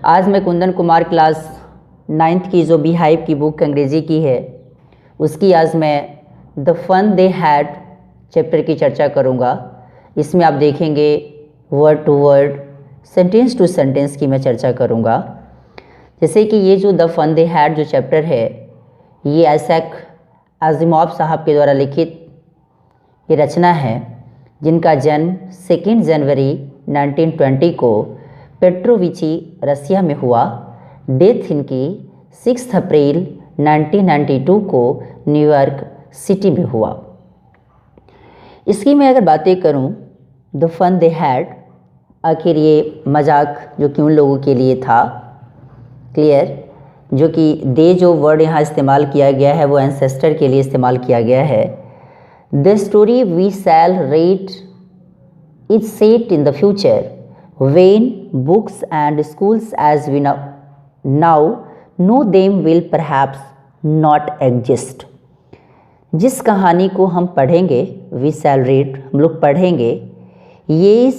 आज मैं Kundan Kumar class 9th की जो बी हाइव की बुक अंग्रेज़ी की है उसकी आज मैं the fun they had chapter की चर्चा करूँगा। इसमें आप देखेंगे word to word, sentence to sentence की मैं चर्चा करूँगा। जैसे कि ये जो द फन दे हैड जो चैप्टर है ये आइजैक आसिमोव साहब के द्वारा लिखित ये रचना है, जिनका जन्म 2 जनवरी 1920 को पेट्रोविची रसिया में हुआ। डेथ इनकी 6 अप्रैल 1992 को न्यूयॉर्क सिटी में हुआ। इसकी मैं अगर बातें करूं, द फन दे हैड, आखिर ये मजाक जो कि उन लोगों के लिए था, क्लियर, जो कि दे जो वर्ड यहाँ इस्तेमाल किया गया है वो एंसेस्टर के लिए इस्तेमाल किया गया है। The story we shall read is set in the future when books and schools as we now know them will perhaps not exist। जिस कहानी को हम पढ़ेंगे, we shall read, हम लोग पढ़ेंगे, ये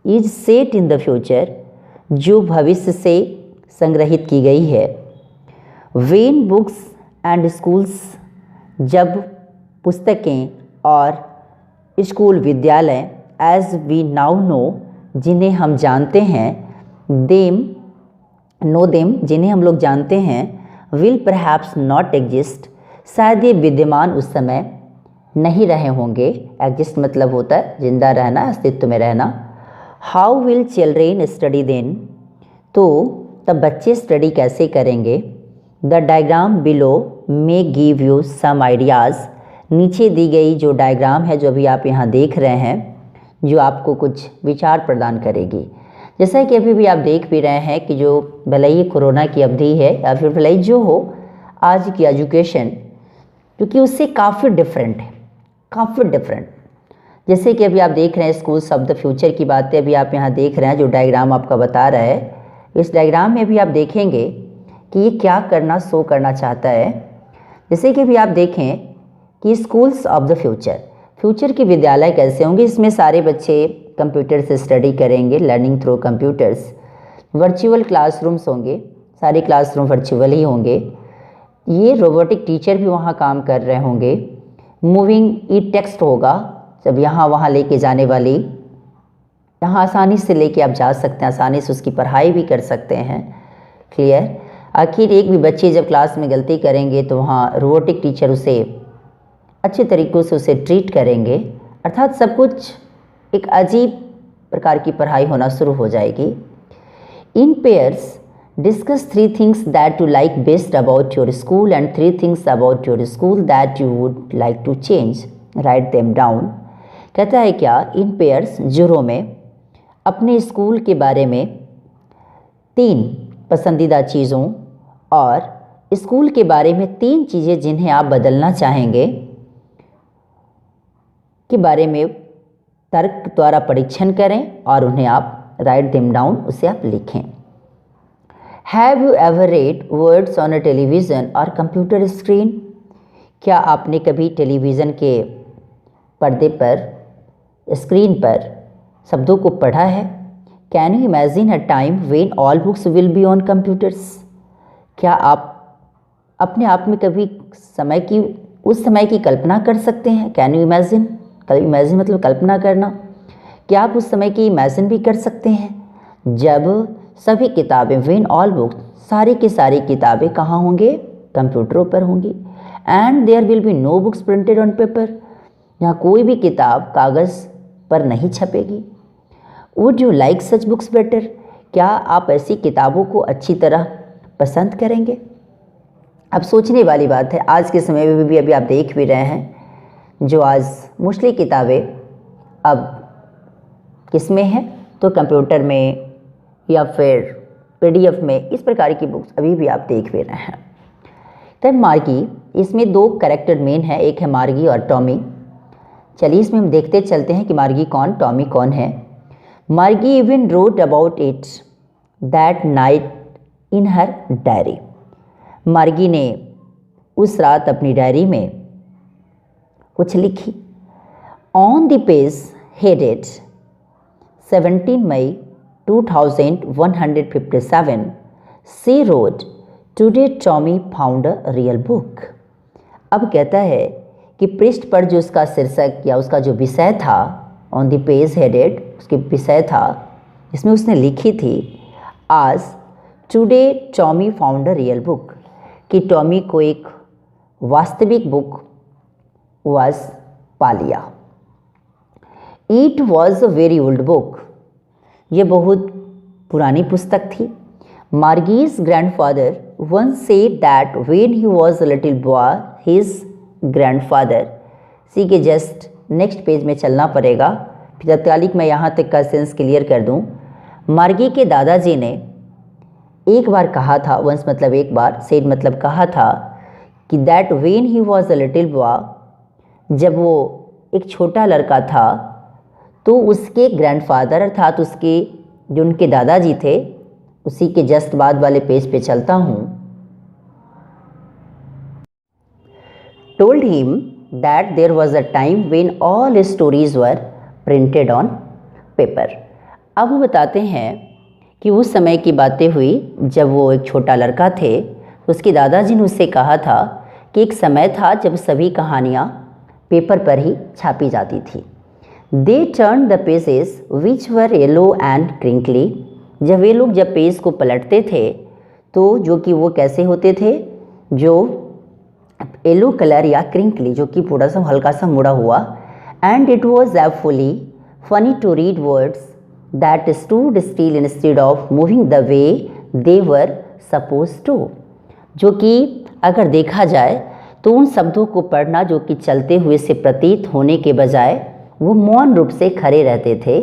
is set in the future, जो भविष्य से संग्रहित की गई है। when books and schools, जब पुस्तकें और स्कूल विद्यालय as we now know, जिन्हें हम जानते हैं, देम जिन्हें हम लोग जानते हैं, विल परहैप्स नॉट एग्जिस्ट, शायद ये विद्यमान उस समय नहीं रहे होंगे। एग्जिस्ट मतलब होता है जिंदा रहना, अस्तित्व में रहना। How will children study then, तो तब बच्चे स्टडी कैसे करेंगे। The diagram below may give you some ideas, नीचे दी गई जो डायग्राम है जो अभी आप यहाँ देख रहे हैं, जो आपको कुछ विचार प्रदान करेगी। जैसा कि अभी भी आप देख भी रहे हैं कि जो भले ही कोरोना की अवधि है या फिर भले ही जो हो, आज की एजुकेशन क्योंकि उससे काफ़ी डिफरेंट है, काफ़ी डिफरेंट। जैसे कि अभी आप देख रहे हैं स्कूल्स ऑफ द फ्यूचर की बातें अभी आप यहाँ देख रहे हैं, जो डायग्राम आपका बता रहा है। इस डायग्राम में भी आप देखेंगे कि ये क्या करना शो करना चाहता है। जैसे कि अभी आप देखें कि स्कूल्स ऑफ द फ्यूचर के विद्यालय कैसे होंगे। इसमें सारे बच्चे कंप्यूटर से स्टडी करेंगे, learning through computers. Virtual classrooms होंगे, सारे क्लासरूम वर्चुअल ही होंगे। ये रोबोटिक टीचर भी वहाँ काम कर रहे होंगे। मूविंग ई टेक्स्ट होगा, जब यहाँ वहाँ लेके जाने वाली, यहाँ आसानी से लेके आप जा सकते हैं, आसानी से उसकी पढ़ाई भी कर सकते हैं, क्लियर। आखिर एक भी बच्चे जब क्लास में गलती करेंगे तो वहाँ रोबोटिक टीचर उसे अच्छे तरीक़ों से उसे ट्रीट करेंगे। अर्थात सब कुछ एक अजीब प्रकार की पढ़ाई होना शुरू हो जाएगी। In pairs discuss 3 things that you like best about your school and 3 things about your school that you would like to change, write them down. कहता है क्या, इन पेयर्स, जोड़ों में, अपने स्कूल के बारे में 3 पसंदीदा चीज़ों और स्कूल के बारे में 3 चीज़ें जिन्हें आप बदलना चाहेंगे के बारे में तर्क द्वारा परीक्षण करें और उन्हें आप राइट देम डाउन, उसे आप लिखें। Have you ever read words on a television और कंप्यूटर स्क्रीन, क्या आपने कभी टेलीविज़न के पर्दे पर, स्क्रीन पर शब्दों को पढ़ा है। Can you imagine a time when all books will be on computers, क्या आप अपने आप में कभी उस समय की कल्पना कर सकते हैं। कैन यू इमेजिन, इमेजिन मतलब कल्पना करना, क्या आप उस समय की इमेजिन भी कर सकते हैं जब सभी किताबें, व्हेन ऑल बुक्स, सारी की सारी किताबें कहाँ होंगे, कंप्यूटरों पर होंगी। And there will be no books printed on paper, यहाँ कोई भी किताब कागज़ पर नहीं छपेगी। Would you like such books better, क्या आप ऐसी किताबों को अच्छी तरह पसंद करेंगे। अब सोचने वाली बात है, आज के समय में भी अभी आप देख भी रहे हैं, जो आज मोस्टली किताबें अब किस में है, तो कंप्यूटर में या फिर PDF में, इस प्रकार की बुक्स अभी भी आप देख भी रहे हैं। तब मार्गी, इसमें 2 कैरेक्टर मेन है, एक है मार्गी और टॉमी। चलिए इसमें हम देखते चलते हैं कि मार्गी कौन, टॉमी कौन है। Margie even wrote about it that night in her diary, Margie ने उस रात अपनी डायरी में कुछ लिखी। On the page headed 17 May 2157, she wrote, "Today Tommy found a real book." अब कहता है कि पृष्ठ पर जो उसका शीर्षक या उसका जो विषय था, ऑन द पेज हेडेड, उसके विषय था इसमें उसने लिखी थी, आज today Tommy found a real book, कि टॉमी को एक वास्तविक बुक वाज पा लिया। It was a very old book, ये बहुत पुरानी पुस्तक थी। मार्गीज grandfather once said that when he was a little boy, his grandfather, सी के जस्ट नेक्स्ट पेज में चलना पड़ेगा, फिर तत्कालिक मैं यहाँ तक का सेंस क्लियर कर दूँ। मार्गी के दादाजी ने एक बार कहा था, वंस मतलब एक बार, सेड मतलब कहा था, कि that when he was a little boy, जब वो एक छोटा लड़का था तो उसके ग्रैंडफादर अर्थात उसके जो उनके दादाजी थे, उसी के जस्ट बाद वाले पेज पे चलता हूँ, told him that there was a time when all stories were printed on paper। अब वो बताते हैं कि उस समय की बातें हुई जब वो एक छोटा लड़का थे, उसके दादाजी ने उससे कहा था कि एक समय था जब सभी कहानियाँ पेपर पर ही छापी जाती थी। They turned the pages which were yellow and crinkly, जब वे लोग जब पेज को पलटते थे तो जो कि वो कैसे होते थे, जो येलो कलर या क्रिंकली, जो कि थोड़ा सा हल्का सा मुड़ा हुआ, and it was awfully funny to read words that stood still instead of moving the way they were supposed to, जो कि अगर देखा जाए तो उन शब्दों को पढ़ना जो कि चलते हुए से प्रतीत होने के बजाय वो मौन रूप से खड़े रहते थे,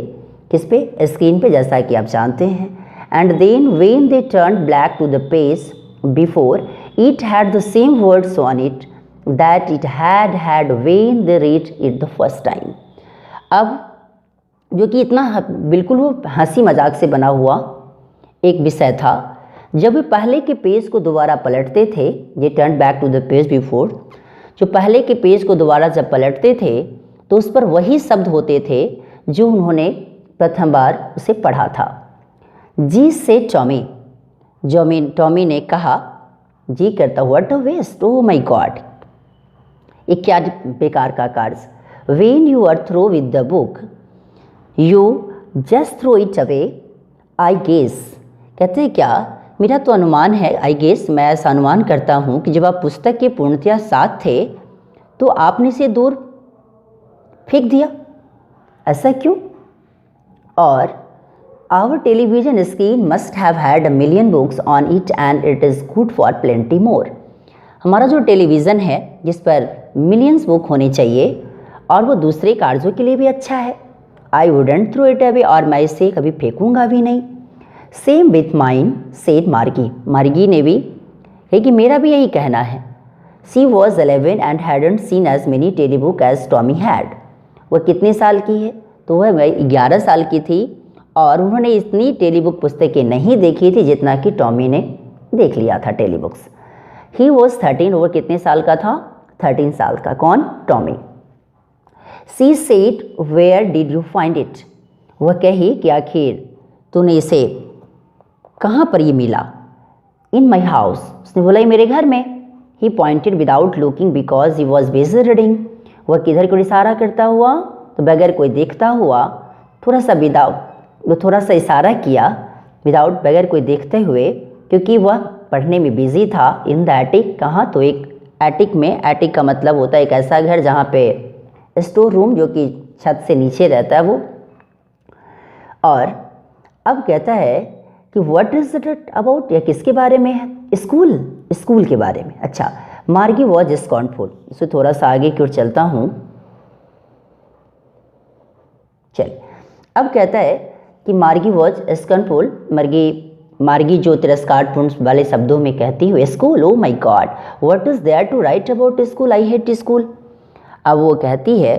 किस पे, स्क्रीन पे, जैसा कि आप जानते हैं। And then when they turn black to the page before it had the same words on it that it had when they read it the first time। अब जो कि इतना बिल्कुल वो हंसी मजाक से बना हुआ एक विषय था, जब वे पहले के पेज को दोबारा पलटते थे, ये turn back to the page before, जो पहले के पेज को दोबारा जब पलटते थे तो उस पर वही शब्द होते थे जो उन्होंने प्रथम बार उसे पढ़ा था। जी से टॉमी ने कहा, जी करता, what a waste, oh my God, ये क्या बेकार का कार्य। When you are through with the book you just throw it away, I guess, कहते हैं क्या, मेरा तो अनुमान है, आई गेस, मैं ऐसा अनुमान करता हूँ कि जब आप पुस्तक के पूर्णतया साथ थे तो आपने इसे दूर फेंक दिया, ऐसा क्यों। और Our television screen must have had a million books on it and it is good for plenty more। हमारा जो टेलीविज़न है जिस पर मिलियंस बुक होने चाहिए और वो दूसरे कार्यों के लिए भी अच्छा है। I wouldn't throw it away, और मैं इसे कभी फेंकूंगा भी नहीं। Same with mine, said मार्गी, मार्गी ने भी कही कि मेरा भी यही कहना है। She was 11 and hadn't seen as many telebook as Tommy had। वह कितने साल की है, तो वह 11 साल की थी और उन्होंने इतनी टेलीबुक पुस्तकें नहीं देखी थी जितना कि टॉमी ने देख लिया था टेलीबुक्स। ही वॉज 13, वो कितने साल का था, 13 साल का, कौन, Tommy. She said, where did you find it, वह कही कि आखिर तूने इसे कहाँ पर ये मिला। इन माई हाउस, उसने बोला ये मेरे घर में। He pointed without looking because he was busy reading, वह किधर को इशारा करता हुआ, तो बगैर कोई देखता हुआ, थोड़ा सा वो थोड़ा सा इशारा किया, विदाउट, बगैर कोई देखते हुए, क्योंकि वह पढ़ने में बिजी था। इन द एटिक, कहाँ, तो एक एटिक में, एटिक का मतलब होता है एक ऐसा घर जहाँ पे स्टोर रूम जो कि छत से नीचे रहता है वो। और अब कहता है कि व्हाट इज इट अबाउट, या किसके बारे में है, स्कूल के बारे में। अच्छा, मार्गी वॉज स्कॉर्नफुल, इसे थोड़ा सा आगे की ओर चलता हूँ। चल, अब कहता है कि मार्गी वॉज स्कॉर्नफुल, मार्गी जो तिरस्कारपूर्ण वाले शब्दों में कहती हुई, school, oh my God, what is there to write about school, I hate school. अब वो कहती है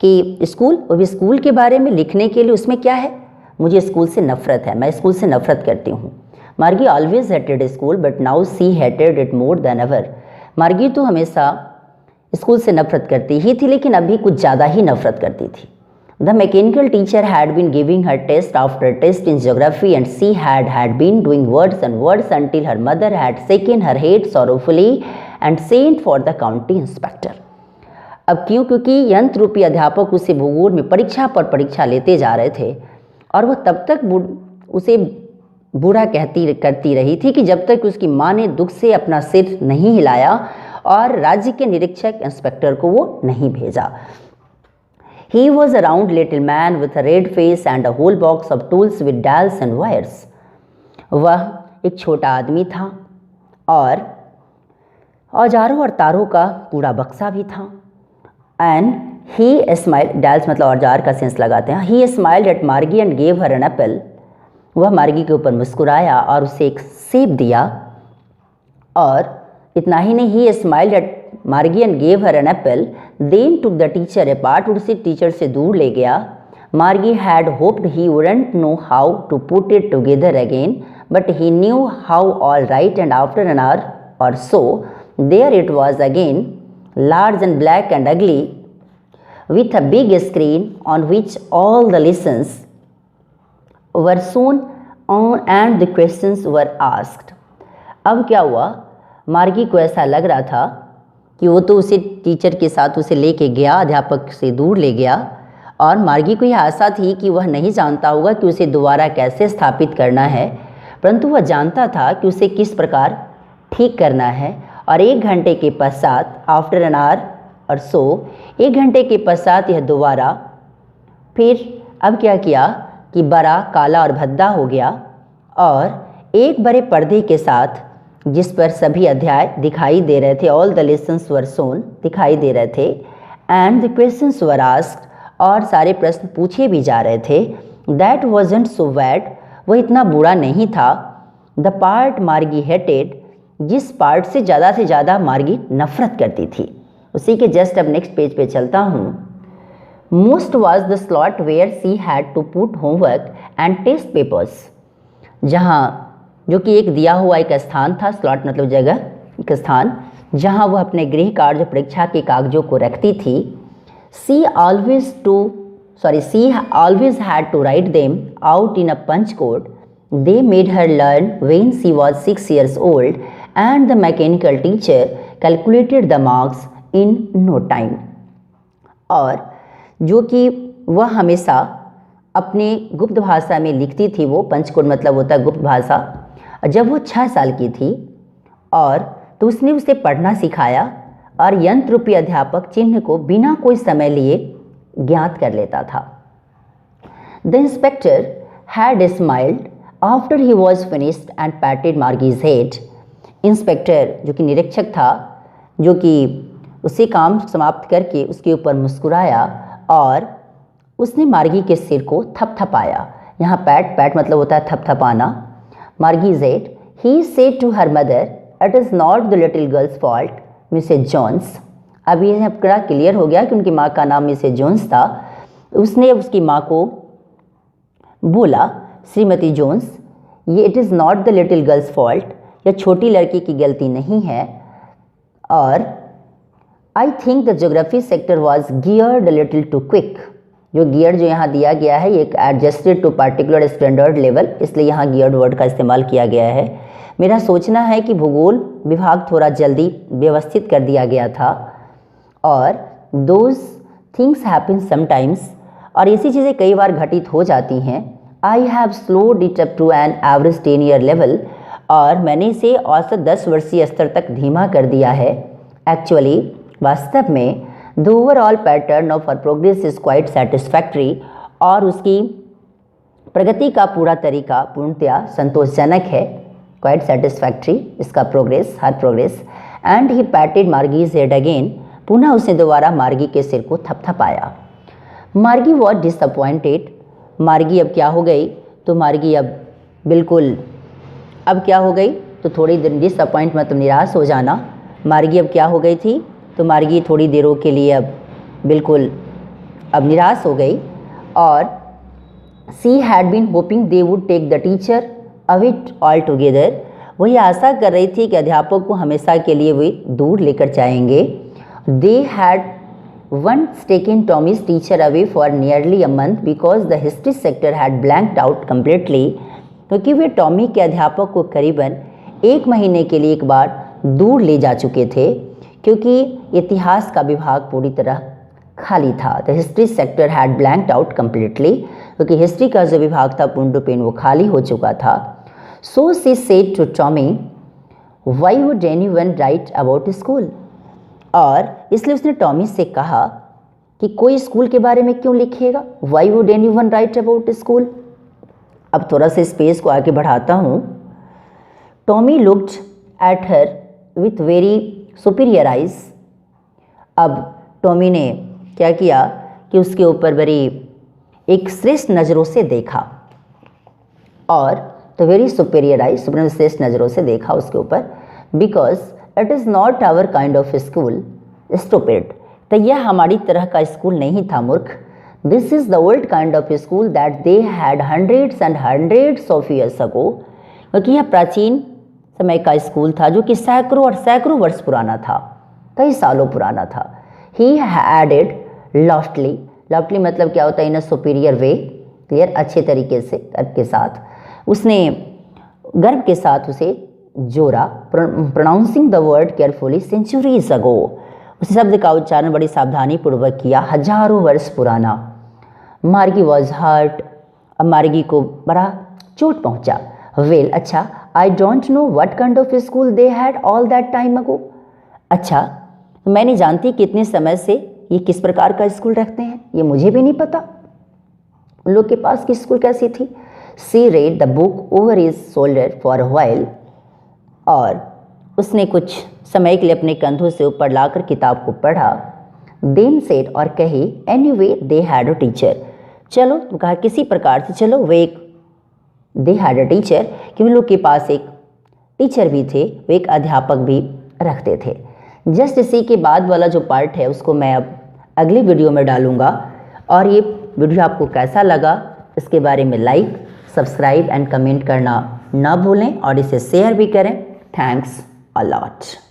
कि स्कूल, और भी स्कूल के बारे में लिखने के लिए उसमें क्या है, मुझे स्कूल से नफरत है, मैं स्कूल से नफरत करती हूँ। मार्गी always hated school but now see hated it more than ever, मार्गी तो हमेशा स्कूल से नफरत करती ही थी लेकिन अभी कुछ ज़्यादा ही नफरत करती थी। The mechanical teacher had been giving her test after test in geography and she had been doing words and words until her mother had shaken her head sorrowfully and sent for the county inspector. अब क्यों? क्योंकि यंत्र रूपी अध्यापक उसे भूगोल में परीक्षा पर परीक्षा लेते जा रहे थे और वह तब तक उसे बुरा करती रही थी कि जब तक उसकी माँ ने दुख से अपना सिर नहीं हिलाया और राज्य के निरीक्षक इंस्पेक्टर को वो नहीं भेजा. He was a round little man with a red face and a whole box of tools with dials and wires. वह एक छोटा आदमी था और औजारों और तारों का पूरा बक्सा भी था. And he smiled, dials मतलब औजार का सेंस लगाते हैं. He smiled at Margie and gave her an apple. वह मार्गी के ऊपर मुस्कुराया और उसे एक सेब दिया. और इतना ही नहीं, he smiled at Margie and gave her an apple. Then took the teacher apart, उसे टीचर से दूर ले गया. Margie had hoped he wouldn't know how to put it together again, but he knew how all right, and after an hour or so, there it was again, large and black and ugly, with a big screen on which all the lessons were shown on and the questions were asked. अब क्या हुआ? मार्गी को ऐसा लग रहा था कि वो तो उसे टीचर के साथ उसे लेके गया, अध्यापक से दूर ले गया और मार्गी को यह आशा थी कि वह नहीं जानता होगा कि उसे दोबारा कैसे स्थापित करना है, परंतु वह जानता था कि उसे किस प्रकार ठीक करना है. और 1 घंटे के पश्चात, आफ्टर एन आवर और सो, 1 घंटे के पश्चात यह दोबारा फिर अब क्या किया कि बड़ा काला और भद्दा हो गया और एक बड़े पर्दे के साथ जिस पर सभी अध्याय दिखाई दे रहे थे, all the lessons were shown, दिखाई दे रहे थे, and the questions were asked, और सारे प्रश्न पूछे भी जा रहे थे. दैट वॉजंट सो बैड, वह इतना बुरा नहीं था. द पार्ट मार्गी हेटेड, जिस पार्ट से ज़्यादा मार्गी नफरत करती थी. उसी के जस्ट अब नेक्स्ट पेज पे चलता हूँ. Most was the slot where she had to put homework and test papers, जहाँ जो कि एक दिया हुआ एक स्थान था. स्लॉट मतलब जगह, एक स्थान जहाँ वह अपने गृह कार्य परीक्षा के कागजों को रखती थी. She always had to write them out in a punch code. They made her learn when she was 6 years old and the mechanical teacher calculated the marks in no time. और जो कि वह हमेशा अपने गुप्त भाषा में लिखती थी, वो पंचकोड मतलब होता है गुप्त भाषा. जब वो 6 साल की थी और तो उसने उसे पढ़ना सिखाया और यंत्र रूपी अध्यापक चिन्ह को बिना कोई समय लिए ज्ञात कर लेता था. The inspector had smiled after he was finished and patted Margie's head. Inspector जो कि निरीक्षक था, जो कि उसे काम समाप्त करके उसके ऊपर मुस्कुराया और उसने मार्गी के सिर को थपथपाया. यहाँ पैट मतलब होता है थपथपाना. Margie said, he said to her mother, it is not the little girl's fault, Mrs. Jones. अब ये पूरा क्लियर हो गया कि उनकी माँ का नाम मिसेज जोन्स था. उसने उसकी माँ को बोला, श्रीमती जोन्स, ये it is not the little girl's fault, यह छोटी लड़की की गलती नहीं है. और I think the geography sector was geared little too quick. जो गियर जो यहाँ दिया गया है ये adjusted to particular standard level, इसलिए यहाँ गियर्ड वर्ड का इस्तेमाल किया गया है. मेरा सोचना है कि भूगोल विभाग थोड़ा जल्दी व्यवस्थित कर दिया गया था और दोज थिंग्स हैपन समटाइम्स, और ऐसी चीज़ें कई बार घटित हो जाती हैं. I have slowed it up to an average 10 year लेवल, और मैंने इसे औसत 10 वर्षीय स्तर तक धीमा कर दिया है. एक्चुअली वास्तव में the overall pattern of our progress is quite satisfactory, और उसकी प्रगति का पूरा तरीका पूर्णतया संतोषजनक है. क्वाइट सेटिस्फैक्ट्री इसका progress, her progress. And he patted Margie's head again, पुनः उसने दोबारा मार्गी के सिर को थपथपाया. मार्गी वॉज डिसअपॉइंटेड, मार्गी अब क्या हो गई, तो मार्गी अब बिल्कुल अब क्या हो गई, तो थोड़ी देर डिसअपॉइंट मतलब निराश हो जाना. मार्गी अब क्या हो गई थी, तो मार्गी थोड़ी देरों के लिए अब बिल्कुल अब निराश हो गई. और she had been hoping they would take the teacher away all together, वही आशा कर रही थी कि अध्यापक को हमेशा के लिए वे दूर लेकर जाएंगे. They had once taken Tommy's teacher away for nearly a month because the history sector had blanked out completely, क्योंकि वे टॉमी के अध्यापक को करीबन 1 महीने के लिए एक बार दूर ले जा चुके थे क्योंकि इतिहास का विभाग पूरी तरह खाली था। The history sector had blanked out completely, क्योंकि हिस्ट्री का जो विभाग था पूर्ण रूपेण वो खाली हो चुका था। So she said to Tommy, why would anyone write about school, और इसलिए उसने टॉमी से कहा कि कोई स्कूल के बारे में क्यों लिखेगा। Y would anyone write about school. अब थोड़ा सा स्पेस को आगे बढ़ाता हूँ। Tommy looked at her with very superior eyes. अब टॉमी ने क्या किया कि उसके ऊपर बड़ी एक श्रेष्ठ नज़रों से देखा, और तो वेरी सुपीरियर आइज, श्रेष्ठ नज़रों से देखा उसके ऊपर। Because it is not our kind of school stupid, तो यह हमारी तरह का स्कूल नहीं था मूर्ख। This is the old kind of school that they had hundreds and hundreds of years ago, क्योंकि यह प्राचीन समय का स्कूल था जो कि सैकड़ों और सैकड़ों वर्ष पुराना था, कई सालों पुराना था। ही एडेड लॉफ्टली, लॉफ्टली मतलब क्या होता है, इन अ सुपीरियर वे, क्लियर, अच्छे तरीके से, गर्व के साथ। उसने गर्व के साथ उसे जोड़ा, pronouncing the word carefully, centuries ago, उस शब्द का उच्चारण बड़ी सावधानी पूर्वक किया, हजारों वर्ष पुराना। मार्गी वॉज हर्ट, अब मार्गी को बड़ा चोट पहुंचा। वेल, अच्छा, I don't know what kind of school they had all that time ago, अच्छा मैं नहीं जानती कितने समय से ये किस प्रकार का स्कूल रखते हैं, ये मुझे भी नहीं पता उन लोग के पास की स्कूल कैसी थी। She read the book over his shoulder for a while, और उसने कुछ समय के लिए अपने कंधों से ऊपर लाकर किताब को पढ़ा। देन सेड, और कही, anyway they had a teacher, चलो तो कहा किसी प्रकार से, चलो वे एक, दे हैड अ टीचर, कि उन लोग के पास एक टीचर भी थे, वे एक अध्यापक भी रखते थे। जस्ट इसी के बाद वाला जो पार्ट है उसको मैं अब अगली वीडियो में डालूंगा, और ये वीडियो आपको कैसा लगा इसके बारे में लाइक, सब्सक्राइब एंड कमेंट करना ना भूलें, और इसे शेयर भी करें। Thanks a lot.